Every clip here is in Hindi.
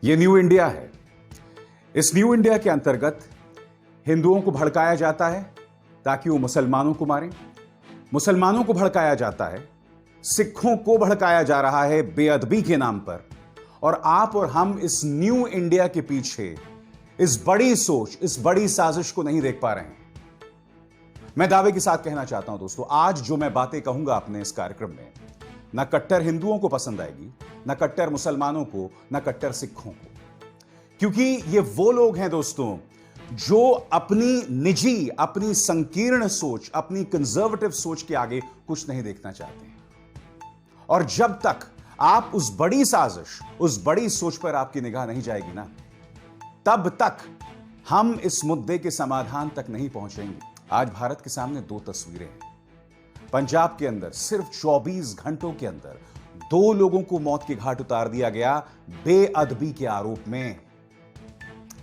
ये न्यू इंडिया है। इस न्यू इंडिया के अंतर्गत हिंदुओं को भड़काया जाता है ताकि वो मुसलमानों को मारें, मुसलमानों को भड़काया जाता है, सिखों को भड़काया जा रहा है बेअदबी के नाम पर। और आप और हम इस न्यू इंडिया के पीछे इस बड़ी सोच, इस बड़ी साजिश को नहीं देख पा रहे हैं। मैं दावे के साथ कहना चाहता हूं दोस्तों, आज जो मैं बातें कहूंगा अपने इस कार्यक्रम में, ना कट्टर हिंदुओं को पसंद आएगी, ना कट्टर मुसलमानों को, ना कट्टर सिखों को, क्योंकि ये वो लोग हैं दोस्तों जो अपनी निजी, अपनी संकीर्ण सोच, अपनी कंजर्वेटिव सोच के आगे कुछ नहीं देखना चाहते हैं। और जब तक आप उस बड़ी साजिश, उस बड़ी सोच पर आपकी निगाह नहीं जाएगी ना, तब तक हम इस मुद्दे के समाधान तक नहीं पहुंचेंगे। आज भारत के सामने दो तस्वीरें हैं। पंजाब के अंदर सिर्फ 24 घंटों के अंदर 2 लोगों को मौत के घाट उतार दिया गया बेअदबी के आरोप में।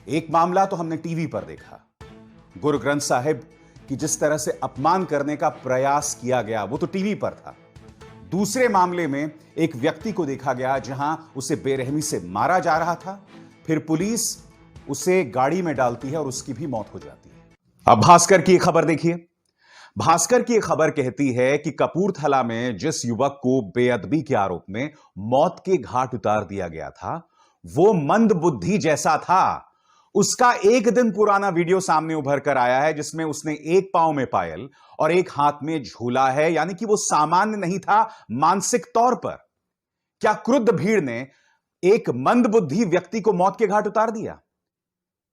एक मामला तो हमने टीवी पर देखा, गुरु ग्रंथ साहिब की जिस तरह से अपमान करने का प्रयास किया गया, वो तो टीवी पर था। दूसरे मामले में एक व्यक्ति को देखा गया जहां उसे बेरहमी से मारा जा रहा था, फिर पुलिस उसे गाड़ी में डालती है और उसकी भी मौत हो जाती है। अब भास्कर की खबर देखिए। भास्कर की खबर कहती है कि कपूरथला में जिस युवक को बेअदबी के आरोप में मौत के घाट उतार दिया गया था, वो मंदबुद्धि जैसा था। उसका एक दिन पुराना वीडियो सामने उभर कर आया है जिसमें उसने एक पांव में पायल और एक हाथ में झूला है, यानी कि वो सामान्य नहीं था मानसिक तौर पर। क्या क्रुद्ध भीड़ ने एक मंदबुद्धि व्यक्ति को मौत के घाट उतार दिया?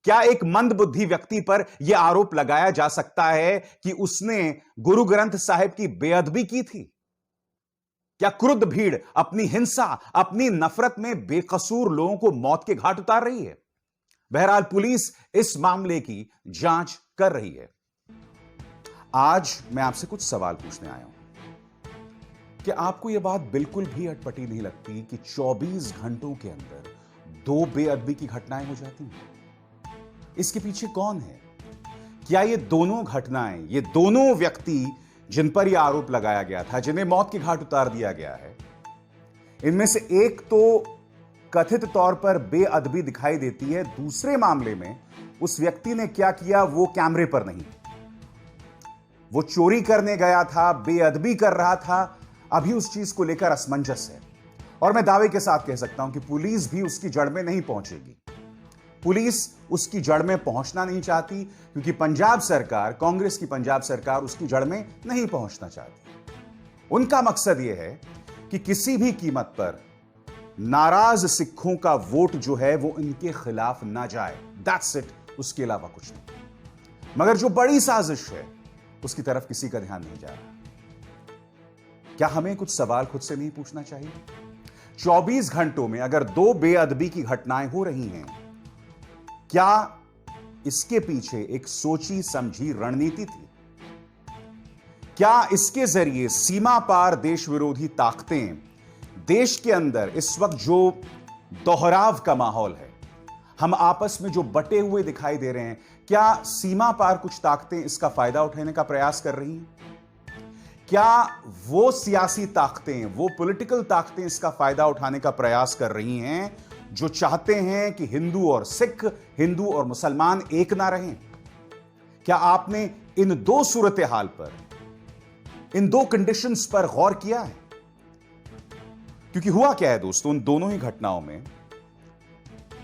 क्या एक मंदबुद्धि व्यक्ति पर यह आरोप लगाया जा सकता है कि उसने गुरु ग्रंथ साहिब की बेअदबी की थी? क्या क्रुद्ध भीड़ अपनी हिंसा, अपनी नफरत में बेकसूर लोगों को मौत के घाट उतार रही है? बहरहाल पुलिस इस मामले की जांच कर रही है। आज मैं आपसे कुछ सवाल पूछने आया हूं कि आपको यह बात बिल्कुल भी अटपटी नहीं लगती कि 24 घंटों के अंदर 2 बेअदबी की घटनाएं हो जाती हैं? इसके पीछे कौन है? क्या ये दोनों घटनाएं, ये दोनों व्यक्ति जिन पर यह आरोप लगाया गया था, जिन्हें मौत के घाट उतार दिया गया है, इनमें से एक तो कथित तौर पर बेअदबी दिखाई देती है, दूसरे मामले में उस व्यक्ति ने क्या किया वो कैमरे पर नहीं। वो चोरी करने गया था, बेअदबी कर रहा था, अभी उस चीज को लेकर असमंजस है। और मैं दावे के साथ कह सकता हूं कि पुलिस भी उसकी जड़ में नहीं पहुंचेगी। पुलिस उसकी जड़ में पहुंचना नहीं चाहती क्योंकि पंजाब सरकार, कांग्रेस की पंजाब सरकार उसकी जड़ में नहीं पहुंचना चाहती। उनका मकसद यह है कि किसी भी कीमत पर नाराज सिखों का वोट जो है वो इनके खिलाफ ना जाए। दैट्स इट, उसके अलावा कुछ नहीं। मगर जो बड़ी साजिश है उसकी तरफ किसी का ध्यान नहीं जा रहा। क्या हमें कुछ सवाल खुद से नहीं पूछना चाहिए? 24 घंटों में अगर 2 बेअदबी की घटनाएं हो रही हैं, क्या इसके पीछे एक सोची समझी रणनीति थी? क्या इसके जरिए सीमा पार देश विरोधी ताकतें, देश के अंदर इस वक्त जो दोहराव का माहौल है, हम आपस में जो बटे हुए दिखाई दे रहे हैं, क्या सीमा पार कुछ ताकतें इसका फायदा उठाने का प्रयास कर रही हैं? क्या वो सियासी ताकतें, वो पॉलिटिकल ताकतें इसका फायदा उठाने का प्रयास कर रही हैं जो चाहते हैं कि हिंदू और सिख, हिंदू और मुसलमान एक ना रहें? क्या आपने इन 2 सूरत हाल पर, इन 2 कंडीशंस पर गौर किया है? क्योंकि हुआ क्या है दोस्तों, उन दोनों ही घटनाओं में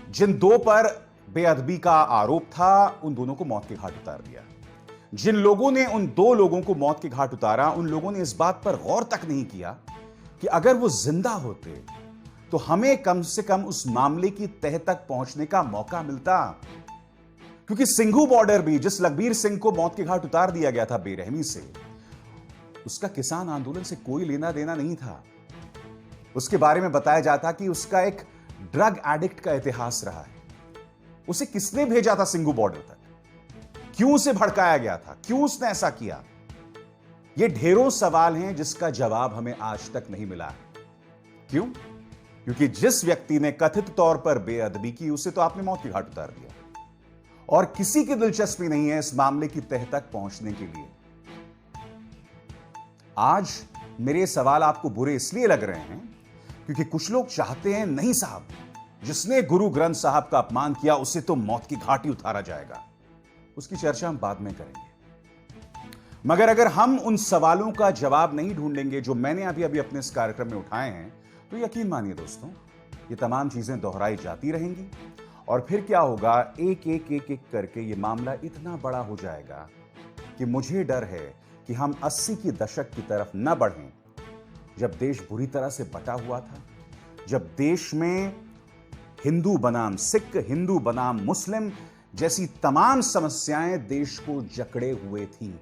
जिन 2 पर बेअदबी का आरोप था, उन दोनों को मौत के घाट उतार दिया। जिन लोगों ने उन 2 लोगों को मौत के घाट उतारा, उन लोगों ने इस बात पर गौर तक नहीं किया कि अगर वो जिंदा होते तो हमें कम से कम उस मामले की तह तक पहुंचने का मौका मिलता। क्योंकि सिंघू बॉर्डर भी, जिस लखबीर सिंह को मौत के घाट उतार दिया गया था बेरहमी से, उसका किसान आंदोलन से कोई लेना देना नहीं था। उसके बारे में बताया जाता कि उसका एक ड्रग एडिक्ट का इतिहास रहा है। उसे किसने भेजा था सिंघू बॉर्डर तक? क्यों उसे भड़काया गया था? क्यों उसने ऐसा किया? ये ढेरों सवाल हैं जिसका जवाब हमें आज तक नहीं मिला है। क्यों? क्योंकि जिस व्यक्ति ने कथित तौर पर बेअदबी की, उसे तो आपने मौत के घाट उतार दिया और किसी की दिलचस्पी नहीं है इस मामले की तह तक पहुंचने के लिए। आज मेरे सवाल आपको बुरे इसलिए लग रहे हैं क्योंकि कुछ लोग चाहते हैं, नहीं साहब, जिसने गुरु ग्रंथ साहब का अपमान किया उसे तो मौत की घाटी उतारा जाएगा। उसकी चर्चा हम बाद में करेंगे। मगर अगर हम उन सवालों का जवाब नहीं ढूंढेंगे जो मैंने अभी अभी अपने इस कार्यक्रम में उठाए हैं, तो यकीन मानिए दोस्तों, ये तमाम चीजें दोहराई जाती रहेंगी और फिर क्या होगा, एक एक एक एक करके ये मामला इतना बड़ा हो जाएगा कि मुझे डर है कि हम 80 की दशक की तरफ न बढ़ें, जब देश बुरी तरह से बटा हुआ था, जब देश में हिंदू बनाम सिख, हिंदू बनाम मुस्लिम जैसी तमाम समस्याएं देश को जकड़े हुए थीं।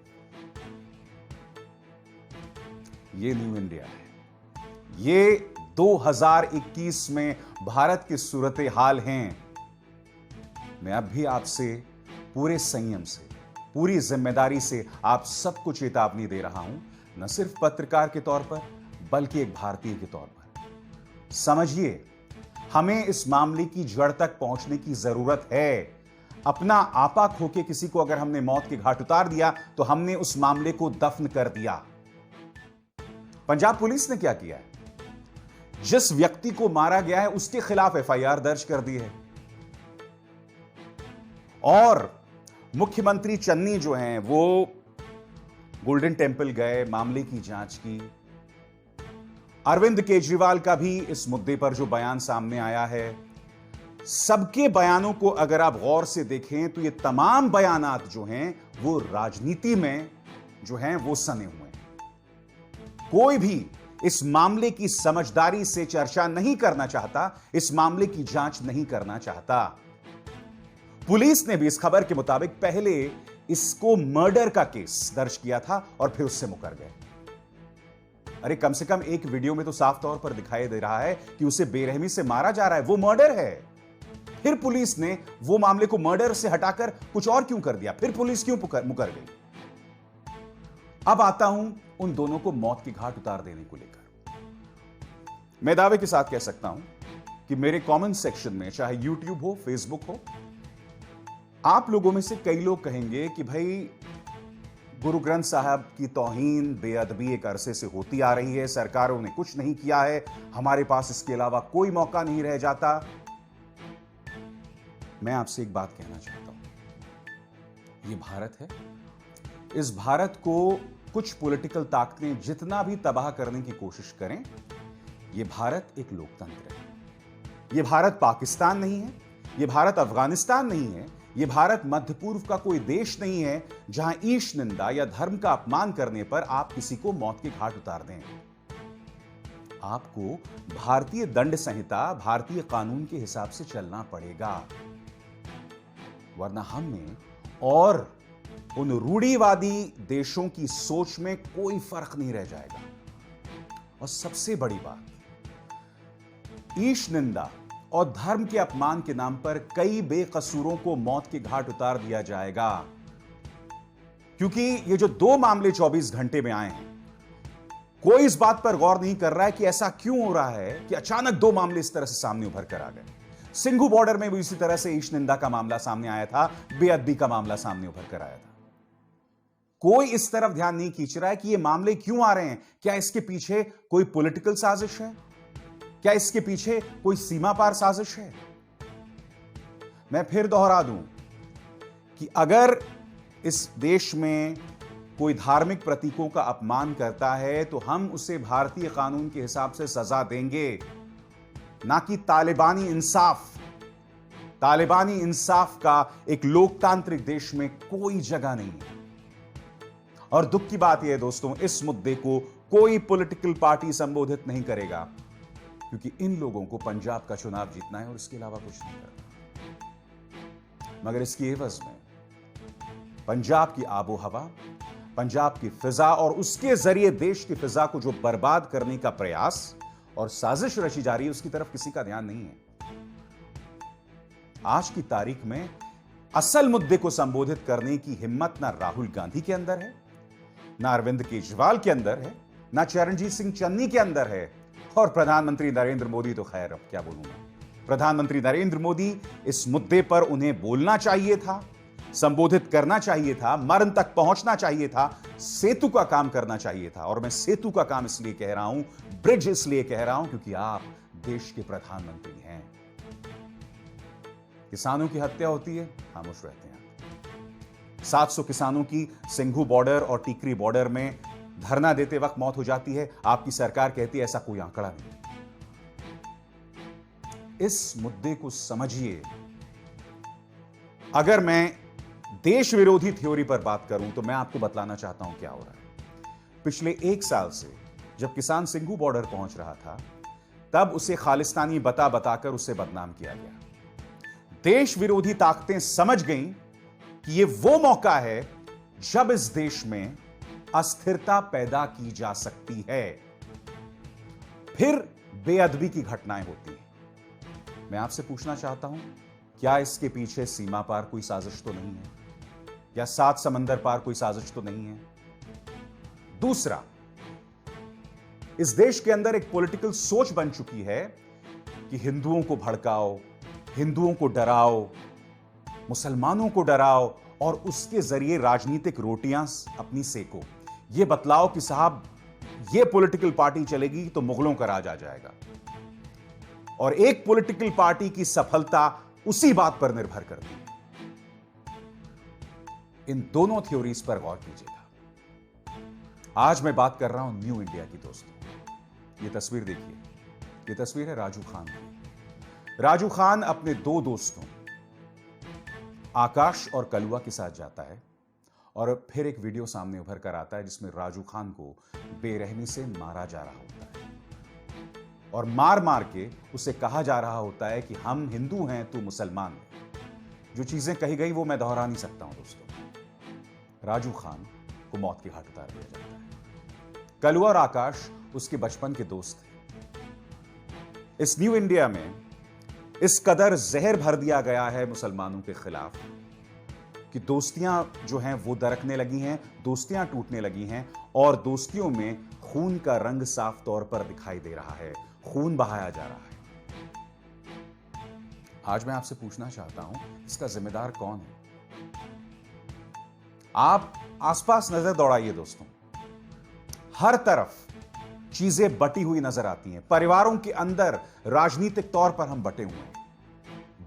ये न्यू इंडिया है। ये 2021 में भारत की सूरत हाल हैं। मैं अब भी आपसे पूरे संयम से, पूरी जिम्मेदारी से आप सबको चेतावनी दे रहा हूं, न सिर्फ पत्रकार के तौर पर बल्कि एक भारतीय के तौर पर। समझिए, हमें इस मामले की जड़ तक पहुंचने की जरूरत है। अपना आपा खोके किसी को अगर हमने मौत के घाट उतार दिया तो हमने उस मामले को दफन कर दिया। पंजाब पुलिस ने क्या किया है? जिस व्यक्ति को मारा गया है उसके खिलाफ एफआईआर दर्ज कर दी है और मुख्यमंत्री चन्नी जो हैं वो गोल्डन टेंपल गए, मामले की जांच की। अरविंद केजरीवाल का भी इस मुद्दे पर जो बयान सामने आया है, सबके बयानों को अगर आप गौर से देखें तो ये तमाम बयानात जो हैं वो राजनीति में जो हैं वो सने हुए हैं। कोई भी इस मामले की समझदारी से चर्चा नहीं करना चाहता, इस मामले की जांच नहीं करना चाहता। पुलिस ने भी इस खबर के मुताबिक पहले इसको मर्डर का केस दर्ज किया था और फिर उससे मुकर गए। अरे कम से कम एक वीडियो में तो साफ तौर पर दिखाई दे रहा है कि उसे बेरहमी से मारा जा रहा है, वो मर्डर है। फिर पुलिस ने वो मामले को मर्डर से हटाकर कुछ और क्यों कर दिया? फिर पुलिस क्यों मुकर गई? अब आता हूं उन दोनों को मौत की घाट उतार देने को लेकर। मैं दावे के साथ कह सकता हूं कि मेरे कमेंट सेक्शन में, चाहे यूट्यूब हो, फेसबुक हो, आप लोगों में से कई लोग कहेंगे कि भाई गुरु ग्रंथ साहब की तौहीन, बेअदबी एक अरसे से होती आ रही है, सरकारों ने कुछ नहीं किया है, हमारे पास इसके अलावा कोई मौका नहीं रह जाता। मैं आपसे एक बात कहना चाहता हूं, ये भारत है। इस भारत को कुछ पॉलिटिकल ताकतें जितना भी तबाह करने की कोशिश करें, यह भारत एक लोकतंत्र है। यह भारत पाकिस्तान नहीं है, यह भारत अफगानिस्तान नहीं है, यह भारत मध्य पूर्व का कोई देश नहीं है जहां ईश निंदा या धर्म का अपमान करने पर आप किसी को मौत के घाट उतार दें। आपको भारतीय दंड संहिता, भारतीय कानून के हिसाब से चलना पड़ेगा, वरना हमें और उन रूढ़िवादी देशों की सोच में कोई फर्क नहीं रह जाएगा। और सबसे बड़ी बात, ईश निंदा और धर्म के अपमान के नाम पर कई बेकसूरों को मौत के घाट उतार दिया जाएगा। क्योंकि ये जो दो मामले 24 घंटे में आए हैं, कोई इस बात पर गौर नहीं कर रहा है कि ऐसा क्यों हो रहा है कि अचानक दो मामले इस तरह से सामने उभर कर आ गए। सिंघू बॉर्डर में भी इसी तरह से ईश निंदा का मामला सामने आया था, बेअदबी का मामला सामने उभर कर आया था। कोई इस तरफ ध्यान नहीं खींच रहा है कि ये मामले क्यों आ रहे हैं। क्या इसके पीछे कोई पॉलिटिकल साजिश है? क्या इसके पीछे कोई सीमा पार साजिश है? मैं फिर दोहरा दूं कि अगर इस देश में कोई धार्मिक प्रतीकों का अपमान करता है तो हम उसे भारतीय कानून के हिसाब से सजा देंगे, ना कि तालिबानी इंसाफ। तालिबानी इंसाफ का एक लोकतांत्रिक देश में कोई जगह नहीं है। और दुख की बात यह है दोस्तों, इस मुद्दे को कोई पॉलिटिकल पार्टी संबोधित नहीं करेगा, क्योंकि इन लोगों को पंजाब का चुनाव जीतना है और इसके अलावा कुछ नहीं करना। मगर इसकी एवज में पंजाब की आबो हवा, पंजाब की फिजा और उसके जरिए देश की फिजा को जो बर्बाद करने का प्रयास और साजिश रची जा रही है, उसकी तरफ किसी का ध्यान नहीं है। आज की तारीख में असल मुद्दे को संबोधित करने की हिम्मत ना राहुल गांधी के अंदर है, ना अरविंद केजरीवाल के अंदर है, ना चरणजीत सिंह चन्नी के अंदर है, और प्रधानमंत्री नरेंद्र मोदी तो खैर अब क्या बोलूंगा। प्रधानमंत्री नरेंद्र मोदी इस मुद्दे पर उन्हें बोलना चाहिए था, संबोधित करना चाहिए था, मरण तक पहुंचना चाहिए था, सेतु का काम करना चाहिए था। और मैं सेतु का काम इसलिए कह रहा हूं, ब्रिज इसलिए कह रहा हूं, क्योंकि आप देश के प्रधानमंत्री हैं। किसानों की हत्या होती है, खामोश रहते हैं। 700 किसानों की सिंघू बॉर्डर और टीकरी बॉर्डर में धरना देते वक्त मौत हो जाती है, आपकी सरकार कहती है ऐसा कोई आंकड़ा नहीं। इस मुद्दे को समझिए। अगर मैं देश विरोधी थ्योरी पर बात करूं तो मैं आपको बतलाना चाहता हूं क्या हो रहा है। पिछले 1 साल से जब किसान सिंघू बॉर्डर पहुंच रहा था, तब उसे खालिस्तानी बता बताकर उसे बदनाम किया गया। देश विरोधी ताकतें समझ गईं कि यह वो मौका है जब इस देश में अस्थिरता पैदा की जा सकती है, फिर बेअदबी की घटनाएं होती हैं। मैं आपसे पूछना चाहता हूं, क्या इसके पीछे सीमा पार कोई साजिश तो नहीं है? या 7 समंदर पार कोई साजिश तो नहीं है? दूसरा, इस देश के अंदर एक पॉलिटिकल सोच बन चुकी है कि हिंदुओं को भड़काओ, हिंदुओं को डराओ, मुसलमानों को डराओ और उसके जरिए राजनीतिक रोटियां अपनी सेको। यह बतलाओ कि साहब यह पॉलिटिकल पार्टी चलेगी तो मुगलों का राज आ जाएगा। और एक पॉलिटिकल पार्टी की सफलता उसी बात पर निर्भर करती है। इन दोनों थ्योरीज पर गौर कीजिएगा। आज मैं बात कर रहा हूं न्यू इंडिया की। दोस्तों, यह तस्वीर देखिए, यह तस्वीर है राजू खान की। राजू खान अपने 2 दोस्तों आकाश और कलुआ के साथ जाता है और फिर एक वीडियो सामने उभर कर आता है जिसमें राजू खान को बेरहमी से मारा जा रहा होता है और मार मार के उसे कहा जा रहा होता है कि हम हिंदू हैं, तू मुसलमान है। जो चीजें कही गई वो मैं दोहरा नहीं सकता हूं दोस्तों। राजू खान को मौत के घाट उतार दिया जाता है। कलुआ और आकाश उसके बचपन के दोस्त थे। इस न्यू इंडिया में इस कदर जहर भर दिया गया है मुसलमानों के खिलाफ कि दोस्तियां जो हैं वो दरकने लगी हैं, दोस्तियां टूटने लगी हैं और दोस्तियों में खून का रंग साफ तौर पर दिखाई दे रहा है, खून बहाया जा रहा है। आज मैं आपसे पूछना चाहता हूं, इसका जिम्मेदार कौन है? आप आसपास नजर दौड़ाइए दोस्तों, हर तरफ चीजें बटी हुई नजर आती हैं। परिवारों के अंदर राजनीतिक तौर पर हम बटे हुए हैं।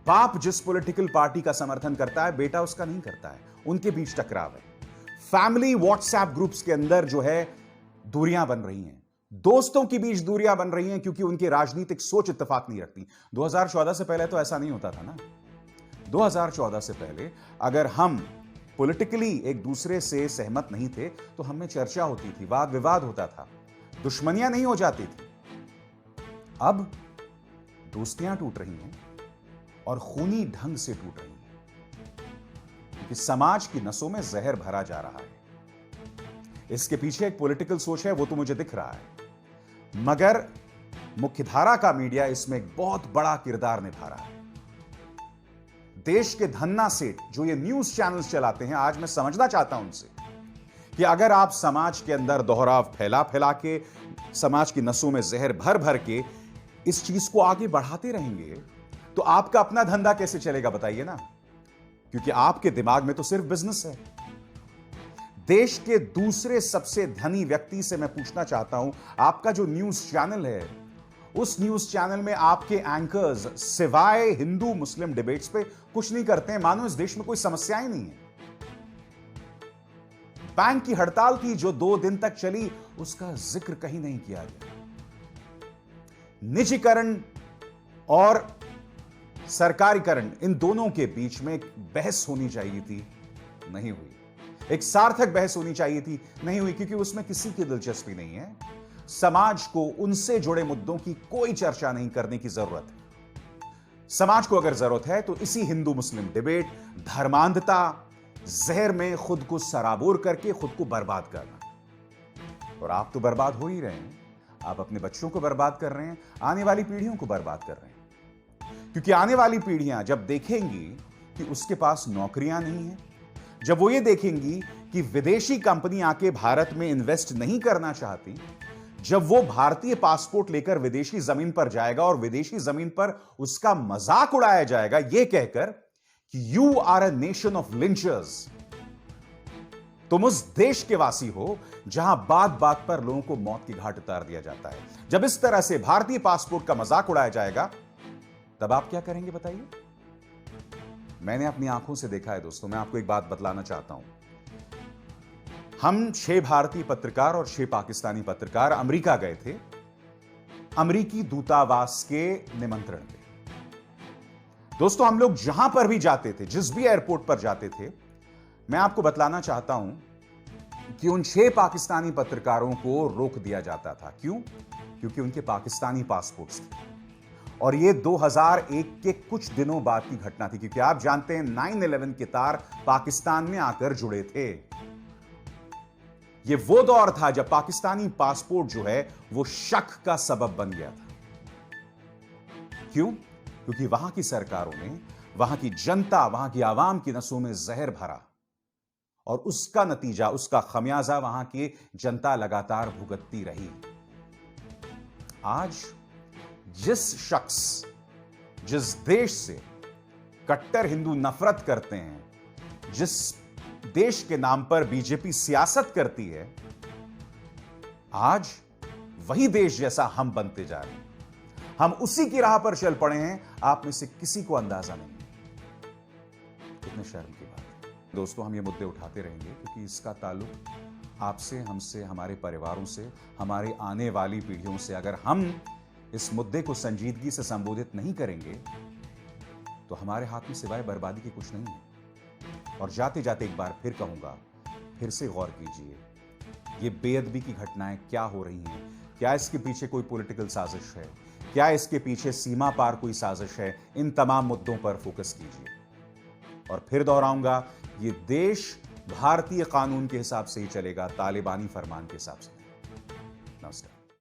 बाप जिस पॉलिटिकल पार्टी का समर्थन करता है, बेटा उसका नहीं करता है, उनके बीच टकराव है। फैमिली व्हाट्सएप ग्रुप्स के अंदर जो है दूरियां बन रही हैं, दोस्तों के बीच दूरियां बन रही हैं क्योंकि उनकी राजनीतिक सोच इत्तेफाक नहीं रखती। 2014 से पहले तो ऐसा नहीं होता था ना। 2014 से पहले अगर हम पॉलिटिकली एक दूसरे से सहमत नहीं थे तो हमें चर्चा होती थी, वाद विवाद होता था, दुश्मनियां नहीं हो जाती थी। अब दोस्तियां टूट रही हैं और खूनी ढंग से टूट रही हैं क्योंकि समाज की नसों में जहर भरा जा रहा है। इसके पीछे एक पॉलिटिकल सोच है, वो तो मुझे दिख रहा है, मगर मुख्यधारा का मीडिया इसमें एक बहुत बड़ा किरदार निभा रहा है। देश के धन्ना सेठ जो ये न्यूज चैनल्स चलाते हैं, आज मैं समझना चाहता हूं उनसे कि अगर आप समाज के अंदर दोहराव फैला फैला के, समाज की नसों में जहर भर भर के इस चीज को आगे बढ़ाते रहेंगे तो आपका अपना धंधा कैसे चलेगा बताइए ना, क्योंकि आपके दिमाग में तो सिर्फ बिजनेस है। देश के दूसरे सबसे धनी व्यक्ति से मैं पूछना चाहता हूं, आपका जो न्यूज चैनल है, उस न्यूज चैनल में आपके एंकर्स सिवाय हिंदू मुस्लिम डिबेट्स पे कुछ नहीं करते हैं, मानो इस देश में कोई समस्या ही नहीं है। बैंक की हड़ताल थी जो 2 दिन तक चली, उसका जिक्र कहीं नहीं किया गया। निजीकरण और सरकारीकरण, इन दोनों के बीच में एक बहस होनी चाहिए थी, नहीं हुई। एक सार्थक बहस होनी चाहिए थी, नहीं हुई, क्योंकि उसमें किसी की दिलचस्पी नहीं है। समाज को उनसे जुड़े मुद्दों की कोई चर्चा नहीं करने की जरूरत है। समाज को अगर जरूरत है तो इसी हिंदू मुस्लिम डिबेट, धर्मांधता, जहर में खुद को सराबोर करके खुद को बर्बाद करना। और आप तो बर्बाद हो ही रहे हैं। आप अपने बच्चों को बर्बाद कर रहे हैं, आने वाली पीढ़ियों को बर्बाद कर रहे हैं। क्योंकि आने वाली पीढ़ियां जब देखेंगी कि उसके पास नौकरियां नहीं है, जब वो ये देखेंगी कि विदेशी कंपनी आके भारत में इन्वेस्ट नहीं करना चाहती, जब वो भारतीय पासपोर्ट लेकर विदेशी जमीन पर जाएगा और विदेशी जमीन पर उसका मजाक उड़ाया जाएगा यह कहकर कि you are a nation of lynchers, तुम उस देश के वासी हो जहां बात बात पर लोगों को मौत की घाट उतार दिया जाता है, जब इस तरह से भारतीय पासपोर्ट का मजाक उड़ाया जाएगा, तब आप क्या करेंगे बताइए? मैंने अपनी आंखों से देखा है दोस्तों। मैं आपको एक बात बतलाना चाहता हूं। हम 6 भारतीय पत्रकार और 6 पाकिस्तानी पत्रकार अमेरिका गए थे, अमेरिकी दूतावास के निमंत्रण पे। दोस्तों, हम लोग जहां पर भी जाते थे, जिस भी एयरपोर्ट पर जाते थे, मैं आपको बतलाना चाहता हूं कि उन 6 पाकिस्तानी पत्रकारों को रोक दिया जाता था। क्यों? क्योंकि उनके पाकिस्तानी पासपोर्ट्स थे। और ये 2001 के कुछ दिनों बाद की घटना थी, क्योंकि आप जानते हैं 9/11 के तार पाकिस्तान में आकर जुड़े थे। ये वो दौर था जब पाकिस्तानी पासपोर्ट जो है वो शक का सबब बन गया था। क्यों? क्योंकि वहां की सरकारों ने, वहां की जनता, वहां की आवाम की नसों में जहर भरा, और उसका नतीजा, उसका खमियाजा वहां की जनता लगातार भुगतती रही। आज जिस शख्स, जिस देश से कट्टर हिंदू नफरत करते हैं, जिस देश के नाम पर बीजेपी सियासत करती है, आज वही देश जैसा हम बनते जा रहे हैं। हम उसी की राह पर चल पड़े हैं। आप में से किसी को अंदाजा नहीं है। कितने शर्म की बात है दोस्तों। हम ये मुद्दे उठाते रहेंगे क्योंकि इसका ताल्लुक आपसे, हमसे, हमारे परिवारों से, हमारे आने वाली पीढ़ियों से। अगर हम इस मुद्दे को संजीदगी से संबोधित नहीं करेंगे तो हमारे हाथ में सिवाय बर्बादी की कुछ नहीं है। और जाते जाते एक बार फिर कहूंगा, फिर से गौर कीजिए, ये बेअदबी की घटनाएं क्या हो रही हैं? क्या इसके पीछे कोई पॉलिटिकल साजिश है? क्या इसके पीछे सीमा पार कोई साजिश है? इन तमाम मुद्दों पर फोकस कीजिए। और फिर दोहराऊंगा, ये देश भारतीय कानून के हिसाब से ही चलेगा, तालिबानी फरमान के हिसाब से। नमस्कार।